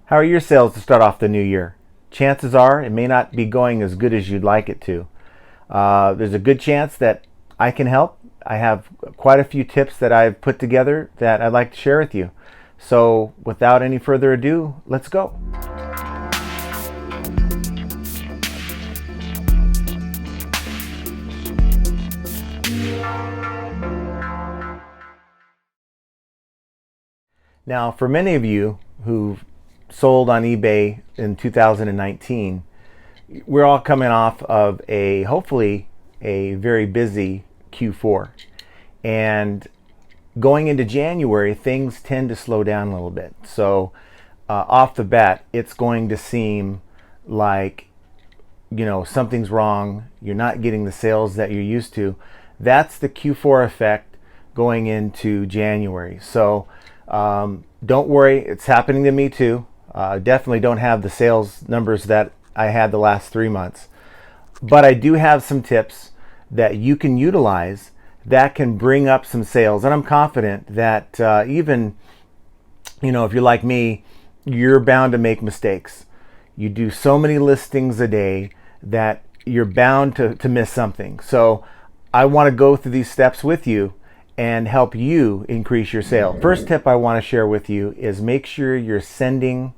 How are your sales to start off the new year? Chances are it may not be going as good as you'd like it to. There's a good chance that I can help. I have quite a few tips that I've put together that I'd like to share with you. So without any further ado, let's go. Now, for many of you who've sold on eBay in 2019, we're all coming off of hopefully a very busy Q4. And going into January, things tend to slow down a little bit. So off the bat, it's going to seem like, something's wrong. You're not getting the sales that you're used to. That's the Q4 effect going into January. So don't worry, it's happening to me too. Definitely don't have the sales numbers that I had the last 3 months. But I do have some tips that you can utilize that can bring up some sales. And I'm confident that even, if you're like me, you're bound to make mistakes. You do so many listings a day that you're bound to miss something. So I want to go through these steps with you and help you increase your sale. First tip I want to share with you is make sure you're sending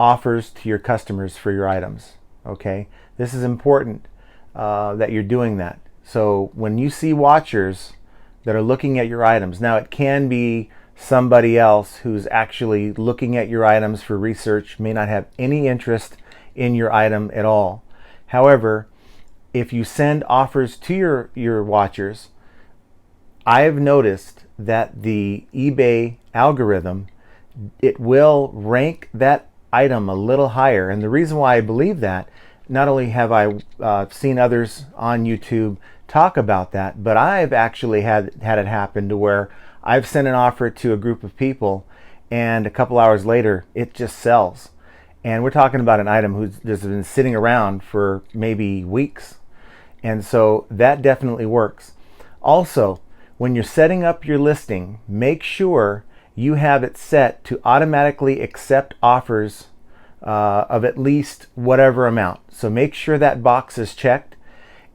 offers to your customers for your items. Okay, this is important that you're doing that. So when you see watchers that are looking at your items, now it can be somebody else who's actually looking at your items for research, may not have any interest in your item at all. However, if you send offers to your watchers, I've noticed that the eBay algorithm, it will rank that item a little higher. And the reason why I believe that, not only have I seen others on YouTube talk about that, but I've actually had it happen to where I've sent an offer to a group of people and a couple hours later it just sells. And we're talking about an item who's just been sitting around for maybe weeks. And so that definitely works. Also, when you're setting up your listing, make sure you have it set to automatically accept offers of at least whatever amount. So make sure that box is checked,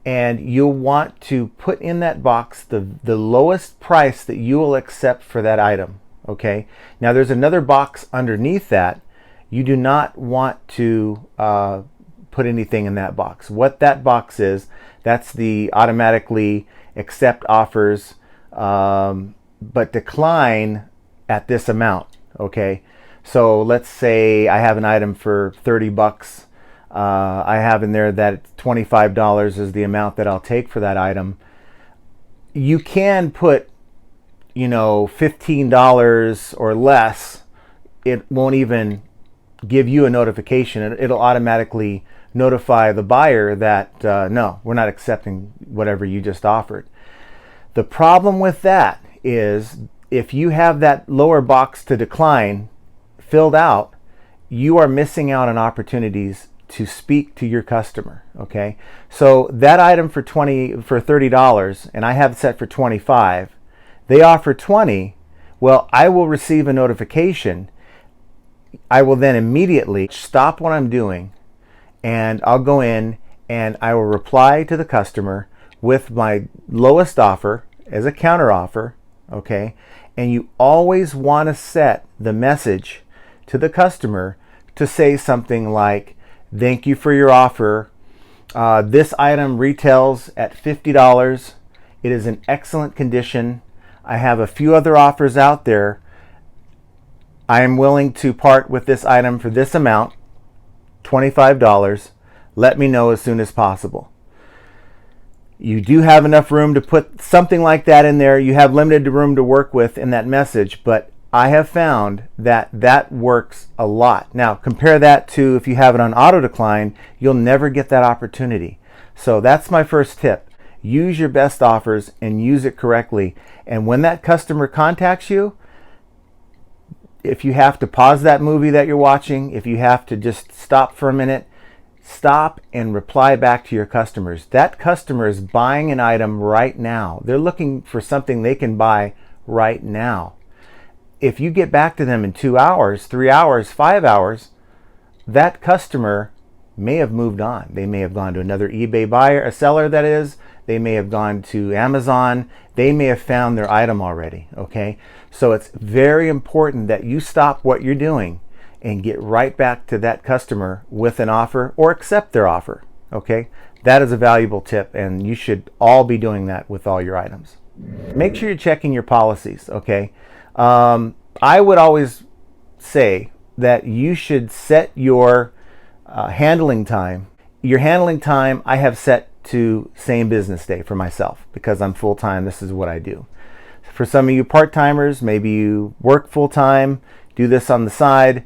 and you'll want to put in that box the lowest price that you will accept for that item. Okay. Now there's another box underneath that. You do not want to put anything in that box. What that box is, that's the automatically accept offers, but decline at this amount. Okay. So let's say I have an item for 30 bucks. I have in there that $25 is the amount that I'll take for that item. You can put, $15 or less. It won't even give you a notification. It'll automatically notify the buyer that, no, we're not accepting whatever you just offered. The problem with that is if you have that lower box to decline filled out, you are missing out on opportunities to speak to your customer. Okay, so that item for $30, and I have it set for 25. They offer 20. Well, I will receive a notification. I will then immediately stop what I'm doing, and I'll go in and I will reply to the customer with my lowest offer as a counter offer. Okay, and you always want to set the message to the customer to say something like, thank you for your offer. This item retails at $50. It is in excellent condition. I have a few other offers out there. I am willing to part with this item for this amount, $25. Let me know as soon as possible. You do have enough room to put something like that in there. You have limited room to work with in that message, but I have found that works a lot. Now, compare that to if you have it on auto decline, you'll never get that opportunity. So that's my first tip. Use your best offers and use it correctly. And when that customer contacts you, if you have to pause that movie that you're watching, if you have to just stop for a minute, stop and reply back to your customers. That customer is buying an item right now. They're looking for something they can buy right now. If you get back to them in 2 hours, 3 hours, 5 hours, that customer may have moved on. They may have gone to another eBay buyer, a seller that is. They may have gone to Amazon. They may have found their item already, okay? So it's very important that you stop what you're doing and get right back to that customer with an offer or accept their offer, okay? That is a valuable tip, and you should all be doing that with all your items. Make sure you're checking your policies, okay? I would always say that you should set your handling time. Your handling time I have set to same business day for myself because I'm full-time. This is what I do. For some of you part-timers, maybe you work full-time, do this on the side,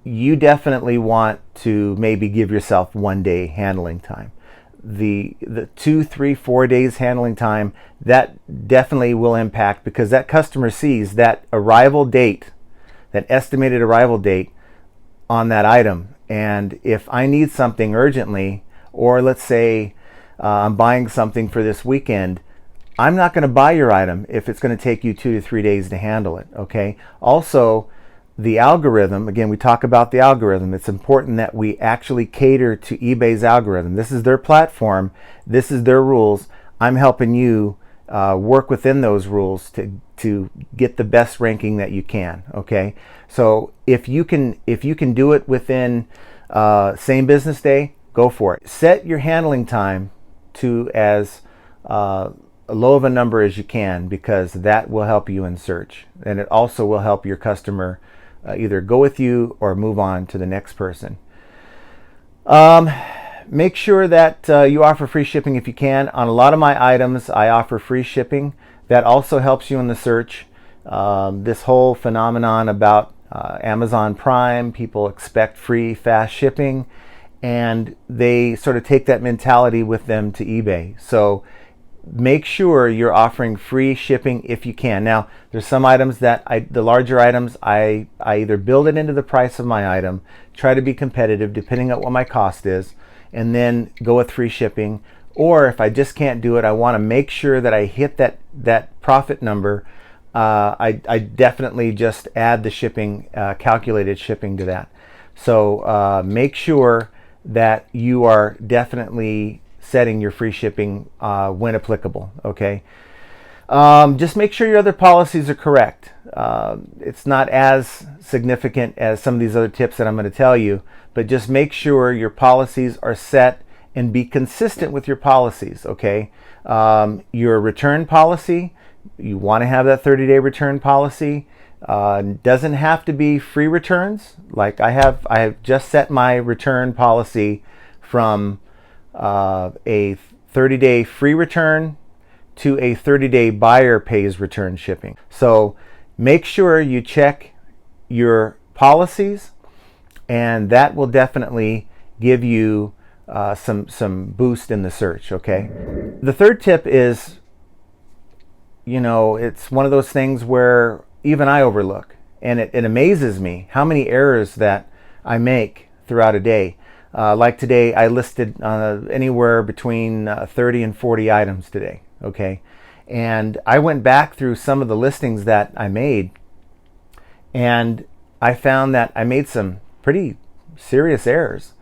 you definitely want to maybe give yourself 1 day handling time. The 2, 3, 4 days handling time, that definitely will impact because that customer sees that arrival date, that estimated arrival date on that item. And if I need something urgently, or let's say I'm buying something for this weekend, I'm not going to buy your item if it's going to take you 2 to 3 days to handle it, okay? Also, the algorithm, again, we talk about the algorithm. It's important that we actually cater to eBay's algorithm. This is their platform. This is their rules. I'm helping you work within those rules to get the best ranking that you can, okay? So if you can do it within same business day, go for it. Set your handling time to as low of a number as you can because that will help you in search. And it also will help your customer either go with you or move on to the next person. Make sure that you offer free shipping if you can. On a lot of my items, I offer free shipping. That also helps you in the search. This whole phenomenon about Amazon Prime, people expect free, fast shipping, and they sort of take that mentality with them to eBay. So make sure you're offering free shipping if you can. Now, there's some items that the larger items, I either build it into the price of my item, try to be competitive depending on what my cost is, and then go with free shipping. Or if I just can't do it, I want to make sure that I hit that profit number. I definitely just add the shipping, calculated shipping to that. So make sure that you are definitely setting your free shipping when applicable, okay? Just make sure your other policies are correct. It's not as significant as some of these other tips that I'm going to tell you, but just make sure your policies are set and be consistent with your policies, okay? Your return policy, you want to have that 30-day return policy. Doesn't have to be free returns. Like I have just set my return policy from a 30-day free return to a 30-day buyer pays return shipping. So make sure you check your policies, and that will definitely give you some boost in the search, okay? The third tip is, it's one of those things where even I overlook, and it amazes me how many errors that I make throughout a day. Like today, I listed anywhere between 30 and 40 items today, okay? And I went back through some of the listings that I made, and I found that I made some pretty serious errors.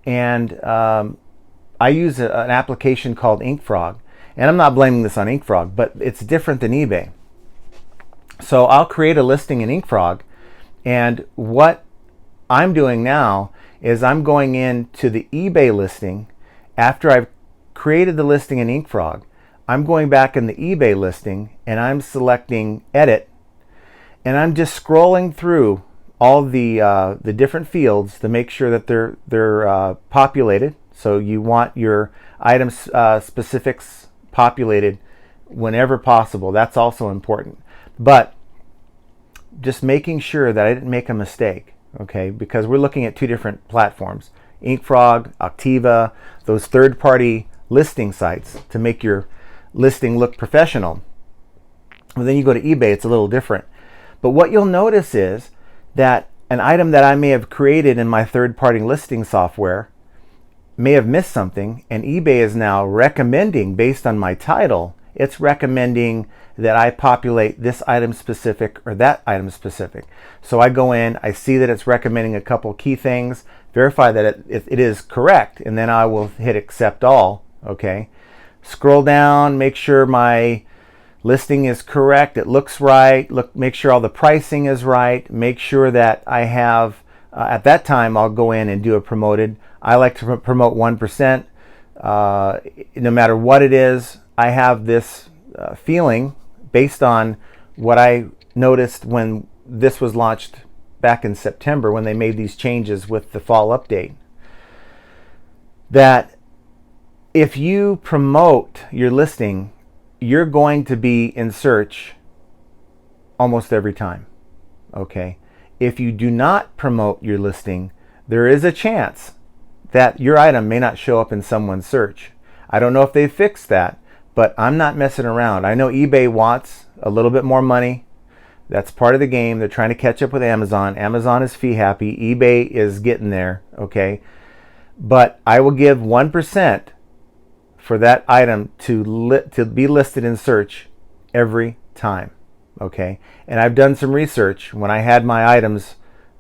And I use an application called InkFrog, and I'm not blaming this on InkFrog, but it's different than eBay. So I'll create a listing in InkFrog, and what I'm doing now is I'm going into the eBay listing. After I've created the listing in InkFrog, I'm going back in the eBay listing and I'm selecting edit, and I'm just scrolling through all the different fields to make sure that they're populated. So you want your item specifics populated whenever possible. That's also important. But just making sure that I didn't make a mistake, okay? Because we're looking at two different platforms, InkFrog, Optiva, those third-party listing sites to make your listing look professional. Well, then you go to eBay, it's a little different. But what you'll notice is that an item that I may have created in my third-party listing software may have missed something, and eBay is now recommending, based on my title, it's recommending that I populate this item specific or that item specific. So I go in, I see that it's recommending a couple key things, verify that it is correct, and then I will hit accept all. Okay, scroll down, make sure my listing is correct, it looks right, make sure all the pricing is right, make sure that I have, at that time I'll go in and do a promoted. I like to promote 1%. No matter what it is, I have this feeling based on what I noticed when this was launched back in September, when they made these changes with the fall update, that if you promote your listing, you're going to be in search almost every time. Okay, if you do not promote your listing, there is a chance that your item may not show up in someone's search. I don't know if they fixed that, but I'm not messing around. I know eBay wants a little bit more money. That's part of the game. They're trying to catch up with Amazon. Amazon is fee happy. eBay is getting there. Okay, but I will give 1% for that item to be listed in search every time. Okay, and I've done some research when I had my items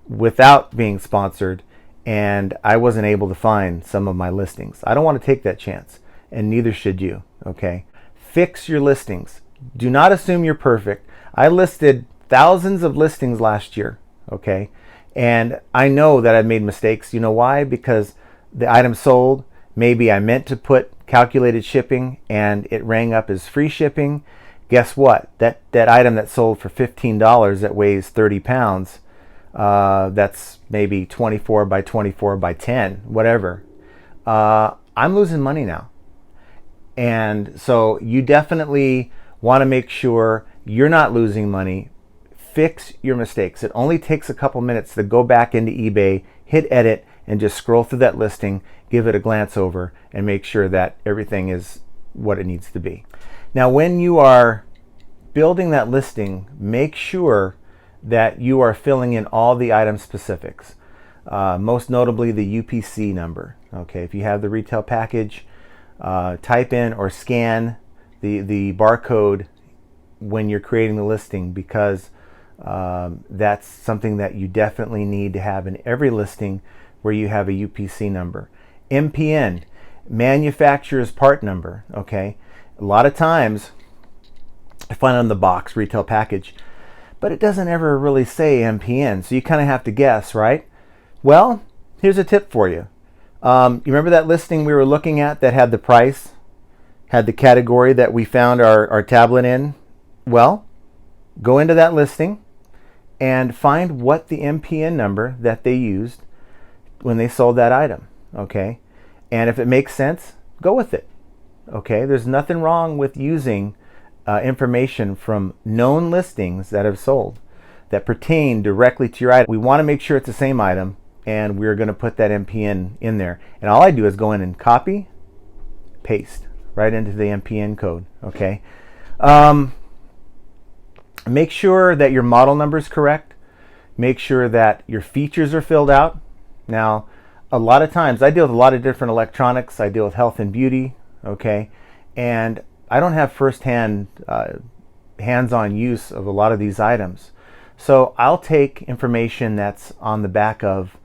without being sponsored, and I wasn't able to find some of my listings. I don't want to take that chance, and neither should you. Okay, fix your listings. Do not assume you're perfect. I listed thousands of listings last year. Okay, and I know that I've made mistakes. You know why? Because the item sold, maybe I meant to put calculated shipping and it rang up as free shipping. Guess what? That item that sold for $15 that weighs 30 pounds, that's maybe 24 by 24 by 10, whatever. I'm losing money now. And so you definitely want to make sure you're not losing money. Fix your mistakes. It only takes a couple minutes to go back into eBay, hit edit, and just scroll through that listing, give it a glance over, and make sure that everything is what it needs to be. Now, when you are building that listing, make sure that you are filling in all the item specifics, most notably the UPC number. Okay, if you have the retail package, type in or scan the barcode when you're creating the listing, because that's something that you definitely need to have in every listing where you have a UPC number. MPN, manufacturer's part number. Okay, a lot of times I find on the box retail package, but it doesn't ever really say MPN, so you kind of have to guess, right? Well, here's a tip for you. You remember that listing we were looking at that had the price, had the category that we found our tablet in? Well, go into that listing and find what the MPN number that they used when they sold that item. Okay, and if it makes sense, go with it. Okay, there's nothing wrong with using information from known listings that have sold that pertain directly to your item. We want to make sure it's the same item, and we're going to put that MPN in there. And all I do is go in and copy, paste right into the MPN code. Okay, make sure that your model number is correct. Make sure that your features are filled out. Now, a lot of times I deal with a lot of different electronics. I deal with health and beauty. Okay, and I don't have firsthand hands-on use of a lot of these items. So I'll take information that's on the back of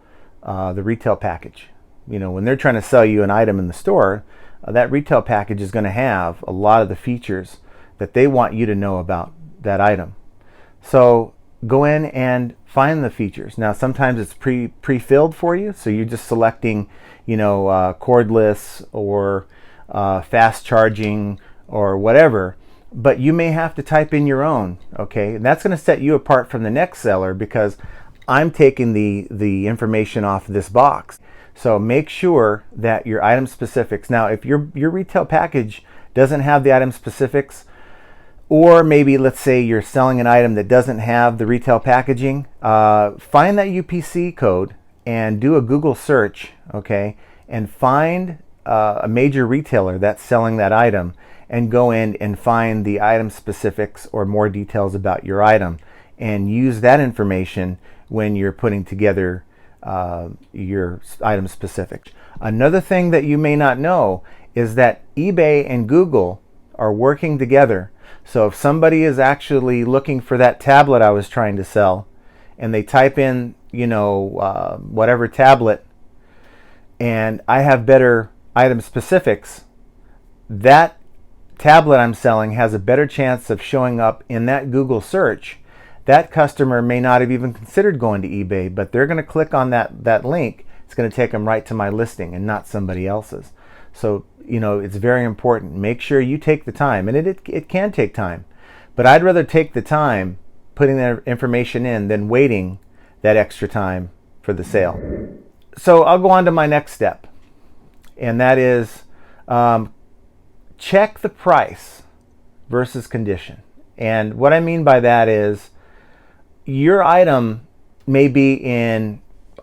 the retail package. You know, when they're trying to sell you an item in the store, that retail package is going to have a lot of the features that they want you to know about that item. So go in and find the features. Now, sometimes it's pre-filled for you, so you're just selecting, you know, cordless or fast charging or whatever, but you may have to type in your own. Okay, and that's going to set you apart from the next seller, because I'm taking the information off this box. So make sure that your item specifics. Now, if your retail package doesn't have the item specifics, or maybe let's say you're selling an item that doesn't have the retail packaging, find that UPC code and do a Google search, okay, and find a major retailer that's selling that item, and go in and find the item specifics or more details about your item, and use that information when you're putting together your item specific. Another thing that you may not know is that eBay and Google are working together. So if somebody is actually looking for that tablet I was trying to sell, and they type in, whatever tablet, and I have better item specifics, that tablet I'm selling has a better chance of showing up in that Google search. That customer may not have even considered going to eBay, but they're going to click on that link. It's going to take them right to my listing and not somebody else's. So, it's very important. Make sure you take the time, and it can take time, but I'd rather take the time putting that information in than waiting that extra time for the sale. So I'll go on to my next step, and that is check the price versus condition. And what I mean by that is your item may be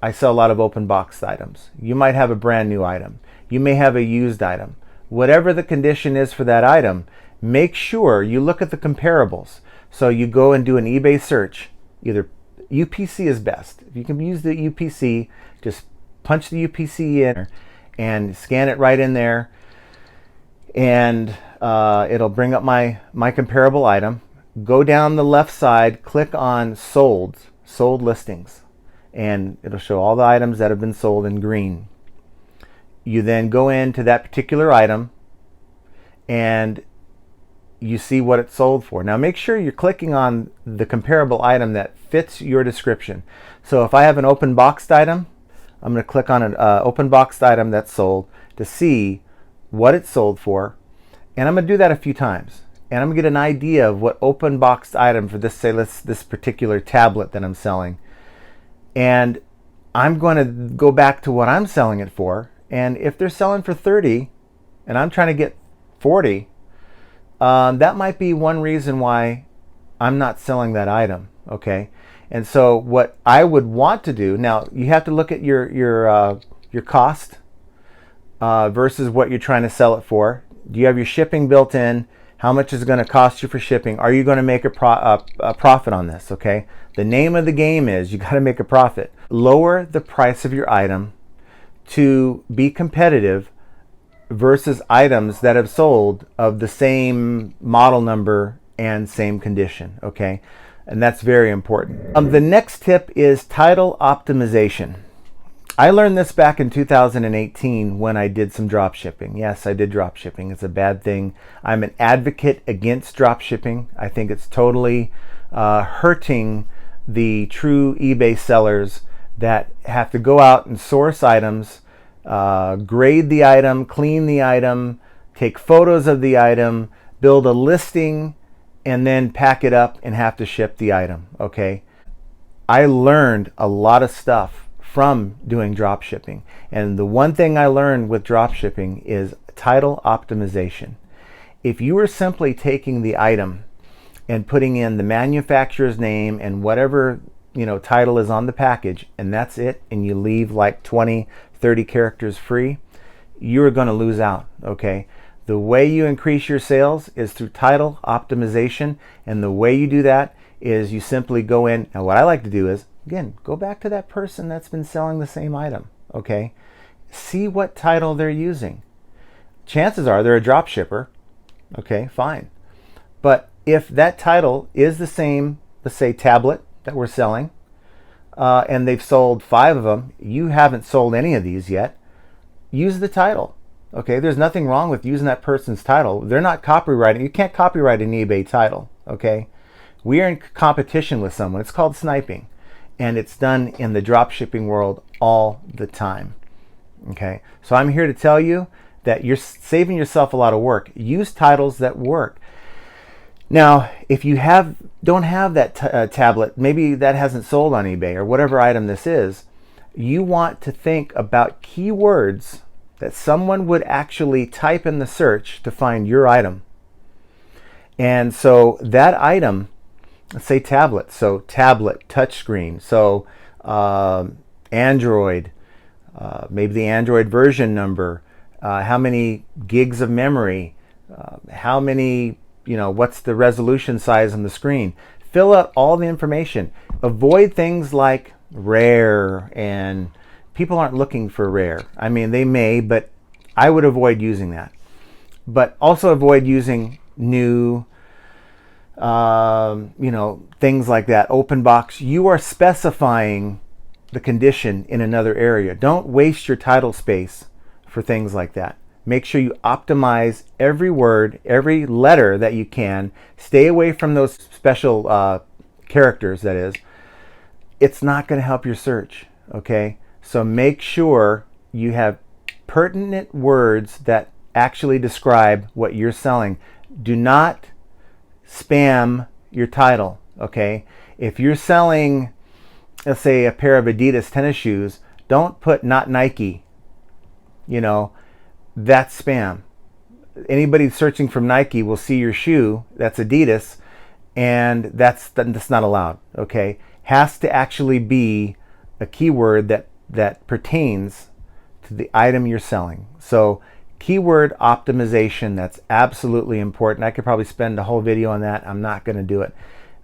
I sell a lot of open boxed items. You might have a brand new item. You may have a used item. Whatever the condition is for that item, make sure you look at the comparables. So you go and do an eBay search. Either UPC is best. If you can use the UPC, just punch the UPC in and scan it right in there, and it'll bring up my comparable item. Go down the left side, click on sold listings, and it'll show all the items that have been sold in green. You then go into that particular item and you see what it's sold for. Now make sure you're clicking on the comparable item that fits your description. So if I have an open boxed item, I'm going to click on an open boxed item that's sold to see what it's sold for. And I'm going to do that a few times. And I'm going to get an idea of what open boxed item for this particular tablet that I'm selling. And I'm going to go back to what I'm selling it for. And if they're selling for 30 and I'm trying to get 40, that might be one reason why I'm not selling that item. Okay. And so what I would want to do, now you have to look at your cost versus what you're trying to sell it for. Do you have your shipping built in? How much is it going to cost you for shipping? Are you going to make a profit on this? Okay. The name of the game is you got to make a profit. Lower the price of your item to be competitive versus items that have sold of the same model number and same condition. Okay. And that's very important. The next tip is title optimization. I learned this back in 2018 when I did some drop shipping. Yes, I did drop shipping. It's a bad thing. I'm an advocate against drop shipping. I think it's totally hurting the true eBay sellers that have to go out and source items, grade the item, clean the item, take photos of the item, build a listing, and then pack it up and have to ship the item. Okay. I learned a lot of stuff from doing drop shipping. And the one thing I learned with drop shipping is title optimization. If you were simply taking the item and putting in the manufacturer's name and whatever title is on the package, and that's it, and you leave like 20-30 characters free, you're going to lose out. Okay. The way you increase your sales is through title optimization, and the way you do that is you simply go in, and what I like to do is, again, go back to that person that's been selling the same item. Okay. See what title they're using. Chances are they're a drop shipper. Okay, fine. But if that title is the same, let's say tablet that we're selling, and they've sold 5 of them, you haven't sold any of these yet, use the title. Okay, there's nothing wrong with using that person's title. They're not copywriting. You can't copyright an eBay title. Okay, we are in competition with someone. It's called sniping, and it's done in the drop shipping world all the time. Okay, so I'm here to tell you that you're saving yourself a lot of work. Use titles that work. Now, if you don't have that tablet, maybe that hasn't sold on eBay or whatever item this is, you want to think about keywords that someone would actually type in the search to find your item. And so that item, let's say tablet, so tablet, touchscreen, so Android, maybe the Android version number, how many gigs of memory, how many, what's the resolution size on the screen. Fill out all the information. Avoid things like rare, and people aren't looking for rare. I mean, they may, but I would avoid using that. But also avoid using new, things like that, open box. You are specifying the condition in another area. Don't waste your title space for things like that. Make sure you optimize every word, every letter that you can. Stay away from those special characters, that is. It's not going to help your search, okay? So make sure you have pertinent words that actually describe what you're selling. Do not spam your title, okay? If you're selling, let's say, a pair of Adidas tennis shoes, don't put "not Nike." That's spam. Anybody searching from Nike will see your shoe that's Adidas, and that's not allowed, okay? Has to actually be a keyword that pertains to the item you're selling. So keyword optimization, that's absolutely important. I could probably spend a whole video on that. I'm not going to do it.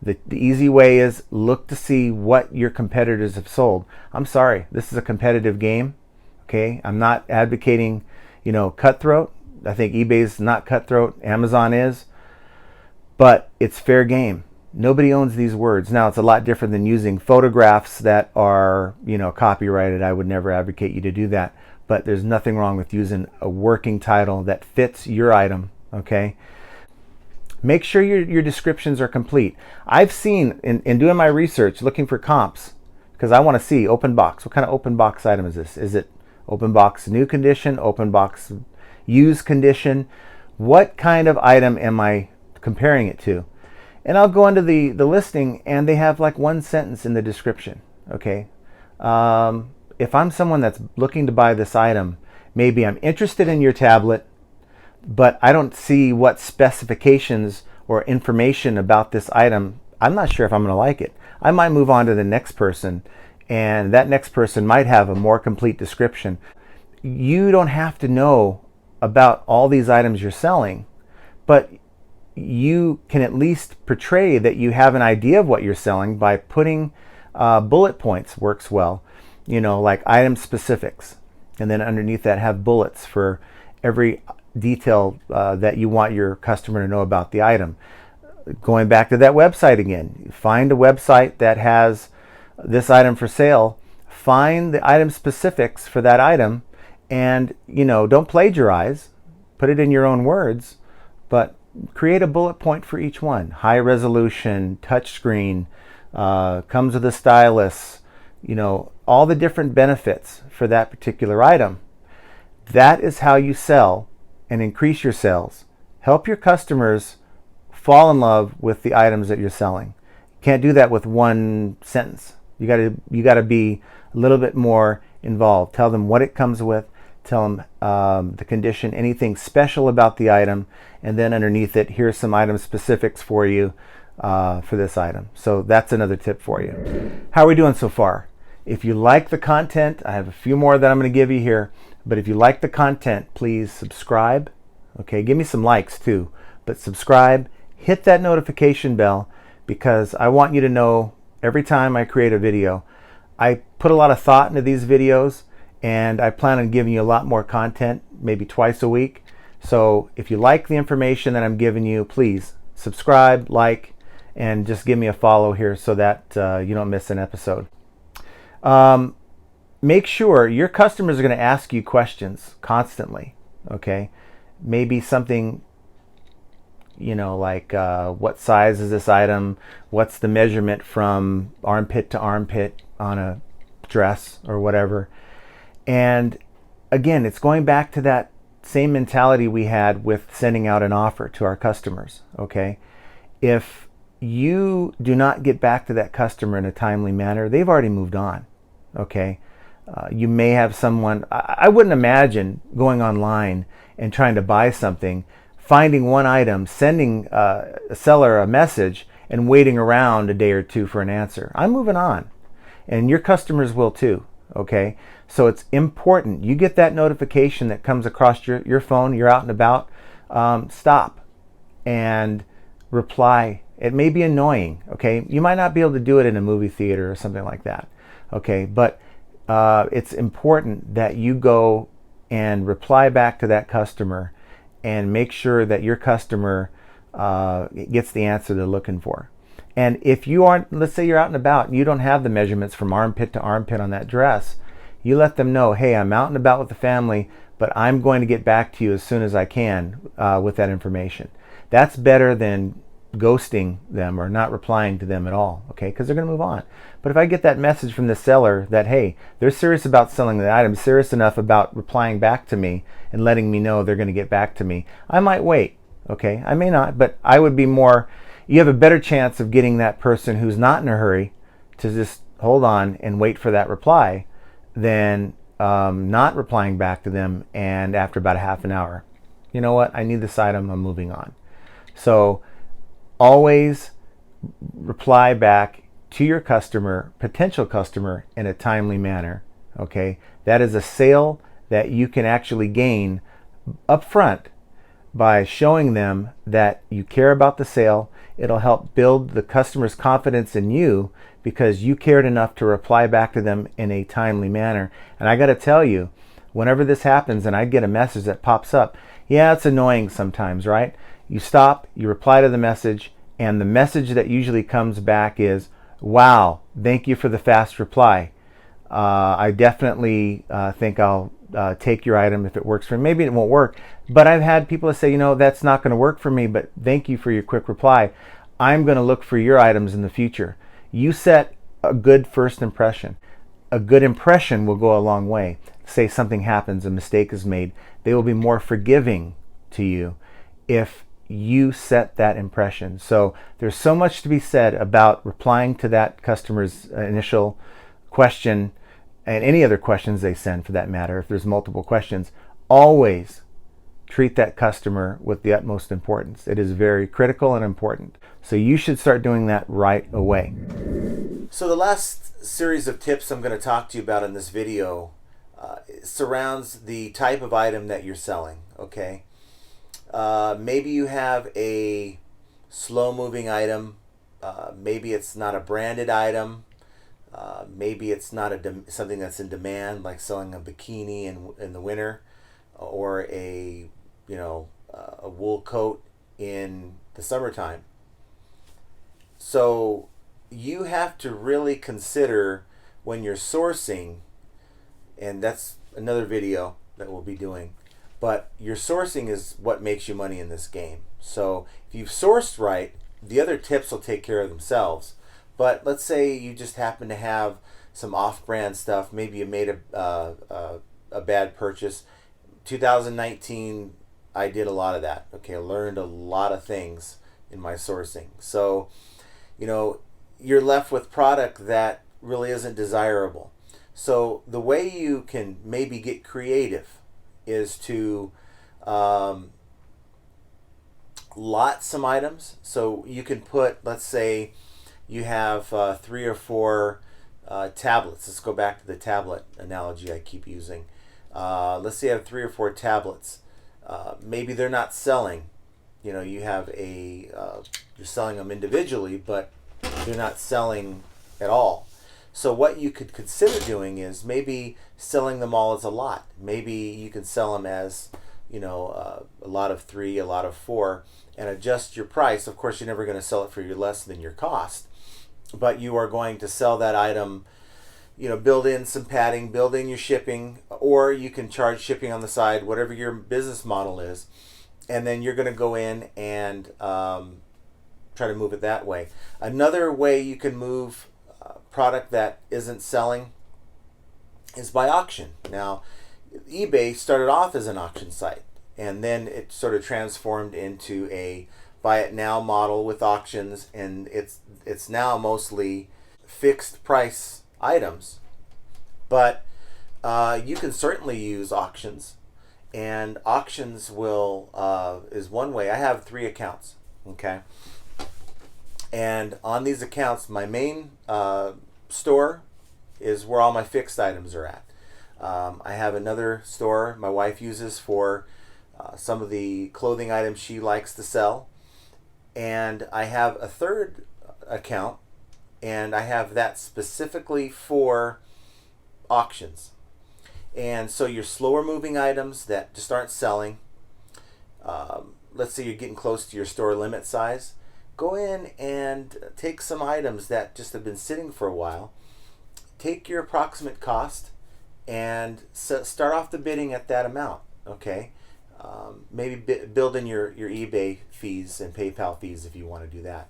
The easy way is look to see what your competitors have sold. I'm sorry, this is a competitive game, okay? I'm not advocating, cutthroat. I think eBay's not cutthroat. Amazon is. But it's fair game. Nobody owns these words. Now, it's a lot different than using photographs that are, copyrighted. I would never advocate you to do that. But there's nothing wrong with using a working title that fits your item, okay? Make sure your descriptions are complete. I've seen, in doing my research, looking for comps, because I want to see open box. What kind of open box item is this? Is it open box new condition, open box used condition? What kind of item am I comparing it to? And I'll go into the listing, and they have like one sentence in the description, okay? If I'm someone that's looking to buy this item, maybe I'm interested in your tablet, but I don't see what specifications or information about this item. I'm not sure if I'm going to like it. I might move on to the next person, and that next person might have a more complete description. You don't have to know about all these items you're selling, but you can at least portray that you have an idea of what you're selling by putting bullet points. Works well, like item specifics, and then underneath that have bullets for every detail that you want your customer to know about the item. Going back to that website again, find a website that has this item for sale, find the item specifics for that item, and don't plagiarize, put it in your own words, but create a bullet point for each one. High resolution, touchscreen, comes with a stylus, all the different benefits for that particular item. That is how you sell and increase your sales. Help your customers fall in love with the items that you're selling. You can't do that with one sentence. You got to be a little bit more involved. Tell them what it comes with. Tell them the condition, anything special about the item, and then underneath it, here's some item specifics for you for this item. So that's another tip for you. How are we doing so far? If you like the content, I have a few more that I'm going to give you here, but if you like the content, please subscribe. Okay, give me some likes too, but subscribe, hit that notification bell, because I want you to know every time I create a video. I put a lot of thought into these videos, and I plan on giving you a lot more content, maybe twice a week. So if you like the information that I'm giving you, please subscribe, like, and just give me a follow here so that you don't miss an episode. Make sure your customers are going to ask you questions constantly, okay? Maybe something, like what size is this item? What's the measurement from armpit to armpit on a dress or whatever? And again, it's going back to that same mentality we had with sending out an offer to our customers, okay? If you do not get back to that customer in a timely manner, they've already moved on, okay? You may have someone, I wouldn't imagine going online and trying to buy something, finding one item, sending a seller a message, and waiting around a day or two for an answer. I'm moving on, and your customers will too, okay? So it's important. You get that notification that comes across your phone, you're out and about, stop and reply. It may be annoying, okay? You might not be able to do it in a movie theater or something like that, okay? But it's important that you go and reply back to that customer and make sure that your customer gets the answer they're looking for. And if you aren't, let's say you're out and about and you don't have the measurements from armpit to armpit on that dress, you let them know, hey, I'm out and about with the family, but I'm going to get back to you as soon as I can with that information. That's better than ghosting them or not replying to them at all, okay? Because they're going to move on. But if I get that message from the seller that, hey, they're serious about selling the item, serious enough about replying back to me and letting me know they're going to get back to me, I might wait, okay? I may not, but I would be more, you have a better chance of getting that person who's not in a hurry to just hold on and wait for that reply than not replying back to them and after about a half an hour, you know what, I need this item, I'm moving on. So always reply back to your customer, potential customer, in a timely manner, okay? That is a sale that you can actually gain up front by showing them that you care about the sale. It'll help build the customer's confidence in you because you cared enough to reply back to them in a timely manner. And I got to tell you, whenever this happens and I get a message that pops up, yeah, it's annoying sometimes, right? You stop, you reply to the message, and the message that usually comes back is, wow, thank you for the fast reply. I definitely think I'll take your item if it works for me. Maybe it won't work, but I've had people say, you know, that's not going to work for me, but thank you for your quick reply. I'm going to look for your items in the future. You set a good first impression. A good impression will go a long way. Say something happens, a mistake is made, they will be more forgiving to you if you set that impression. So there's so much to be said about replying to that customer's initial question and any other questions they send for that matter. If there's multiple questions, always treat that customer with the utmost importance. It is very critical and important. So you should start doing that right away. So the last series of tips I'm going to talk to you about in this video surrounds the type of item that you're selling, okay? Maybe you have a slow-moving item. Maybe it's not a branded item. Maybe it's not something that's in demand, like selling a bikini in the winter, or a wool coat in the summertime. So you have to really consider when you're sourcing, and that's another video that we'll be doing. But your sourcing is what makes you money in this game. So if you've sourced right, the other tips will take care of themselves. But let's say you just happen to have some off-brand stuff. Maybe you made a bad purchase. 2019, I did a lot of that. Okay, I learned a lot of things in my sourcing. So, you're left with product that really isn't desirable. So the way you can maybe get creative is to lot some items. So you can put, let's say you have 3 or 4 tablets. Let's go back to the tablet analogy I keep using. Let's say you have 3 or 4 tablets. Maybe they're not selling. You have you're selling them individually, but they're not selling at all. So what you could consider doing is maybe selling them all as a lot. Maybe you can sell them as, a lot of 3, a lot of 4, and adjust your price. Of course, you're never going to sell it for less than your cost, but you are going to sell that item, build in some padding, build in your shipping, or you can charge shipping on the side, whatever your business model is, and then you're going to go in and try to move it that way. Another way you can move product that isn't selling is by auction. Now, eBay started off as an auction site, and then it sort of transformed into a buy it now model with auctions, and it's now mostly fixed price items. But you can certainly use auctions, and auctions is one way. I have 3 accounts, okay? And on these accounts, my main store is where all my fixed items are at. I have another store my wife uses for some of the clothing items she likes to sell. And I have a third account, and I have that specifically for auctions. And so your slower moving items that just aren't selling, let's say you're getting close to your store limit size, go in and take some items that just have been sitting for a while, take your approximate cost, and start off the bidding at that amount. Okay, maybe build in your eBay fees and PayPal fees if you want to do that.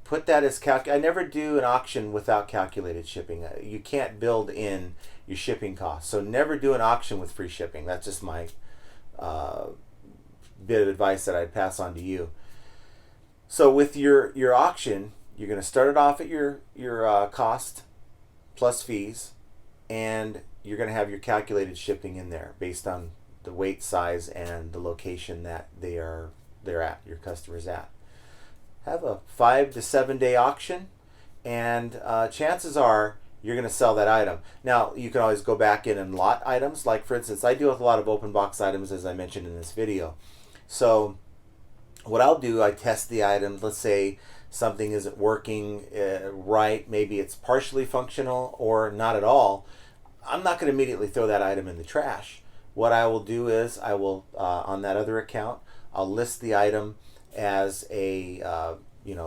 Put that as I never do an auction without calculated shipping. You can't build in your shipping costs, so never do an auction with free shipping. That's just my bit of advice that I'd pass on to you. So with your auction, you're going to start it off at your cost plus fees, and you're going to have your calculated shipping in there based on the weight, size, and the location that they're at, your customer's at. Have a 5 to 7 day auction, and chances are you're going to sell that item. Now, you can always go back in and lot items. Like, for instance, I deal with a lot of open box items, as I mentioned in this video. So what I'll do, I test the item. Let's say something isn't working right. Maybe it's partially functional or not at all. I'm not going to immediately throw that item in the trash. What I will do is I will, on that other account, I'll list the item as a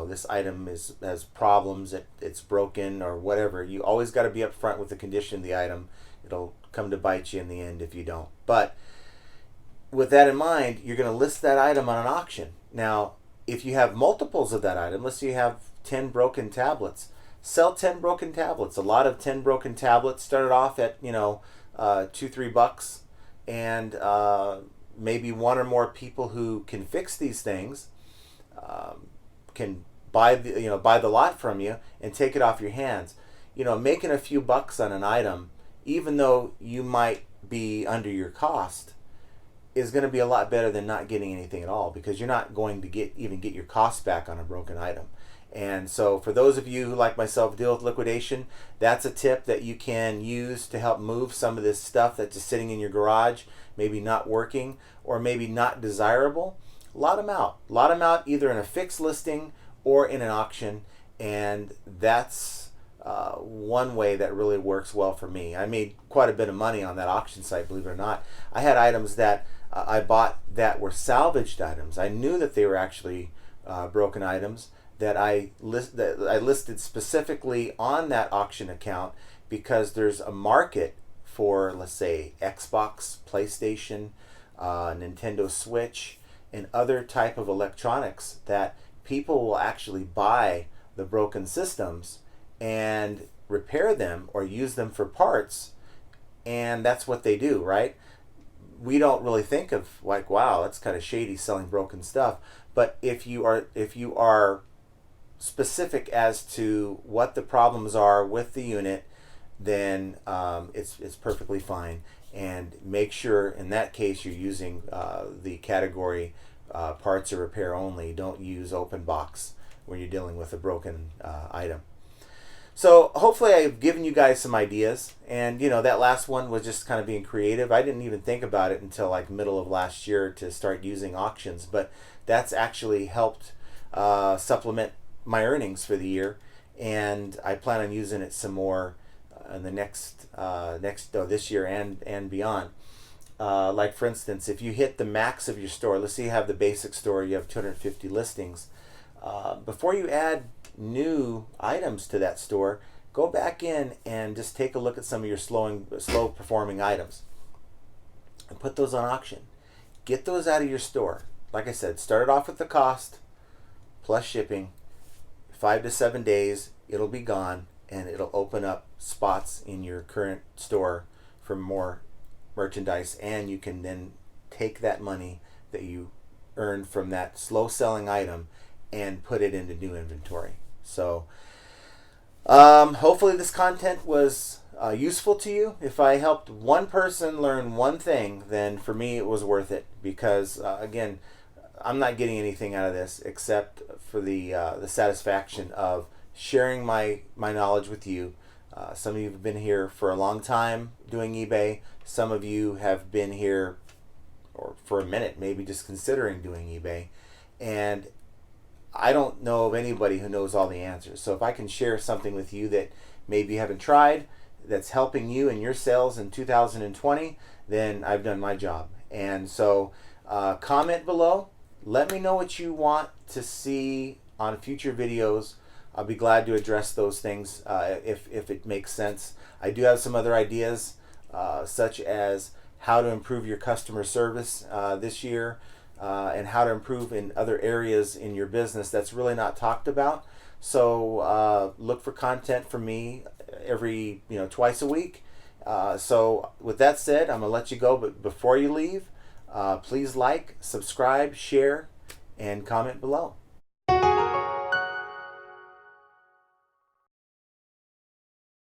this item has problems, it's broken or whatever. You always got to be upfront with the condition of the item. It'll come to bite you in the end if you don't. But with that in mind, you're going to list that item on an auction. Now, if you have multiples of that item, let's say you have 10 broken tablets, sell 10 broken tablets. A lot of 10 broken tablets started off at $2-3, and maybe one or more people who can fix these things can buy the lot from you and take it off your hands. Making a few bucks on an item, even though you might be under your cost, is going to be a lot better than not getting anything at all, because you're not going to get your costs back on a broken item. And so for those of you who, like myself, deal with liquidation, that's a tip that you can use to help move some of this stuff that's just sitting in your garage, maybe not working or maybe not desirable. Lot them out either in a fixed listing or in an auction, and that's one way that really works well for me. I made quite a bit of money on that auction site, believe it or not. I had items that I bought that were salvaged items. I knew that they were actually broken items that I listed specifically on that auction account, because there's a market for, let's say, Xbox, PlayStation, Nintendo Switch, and other type of electronics that people will actually buy the broken systems and repair them or use them for parts, and that's what they do, right? We don't really think of, like, wow, that's kind of shady selling broken stuff. But if you are specific as to what the problems are with the unit, then it's perfectly fine. And make sure in that case you're using the category parts or repair only. Don't use open box when you're dealing with a broken item. So hopefully I've given you guys some ideas, and that last one was just kind of being creative. I didn't even think about it until like middle of last year to start using auctions, but that's actually helped supplement my earnings for the year, and I plan on using it some more in the this year and beyond. Like, for instance, if you hit the max of your store, let's say you have the basic store, you have 250 listings. Before you add new items to that store, go back in and just take a look at some of your slow performing items and put those on auction. Get those out of your store. Like I said, start it off with the cost plus shipping. 5 to 7 days, it'll be gone, and it'll open up spots in your current store for more merchandise, and you can then take that money that you earned from that slow selling item and put it into new inventory. So hopefully this content was useful to you. If I helped one person learn one thing, then for me it was worth it, because again, I'm not getting anything out of this except for the satisfaction of sharing my knowledge with you. Some of you have been here for a long time doing eBay. Some of you have been here or for a minute, maybe just considering doing eBay. And I don't know of anybody who knows all the answers. So if I can share something with you that maybe you haven't tried, that's helping you in your sales in 2020, then I've done my job. And so Comment below. Let me know what you want to see on future videos. I'll be glad to address those things if it makes sense. I do have some other ideas, such as how to improve your customer service this year, and how to improve in other areas in your business that's really not talked about. So look for content from me every twice a week. So with that said, I'm gonna let you go, but before you leave, please like, subscribe, share, and comment below.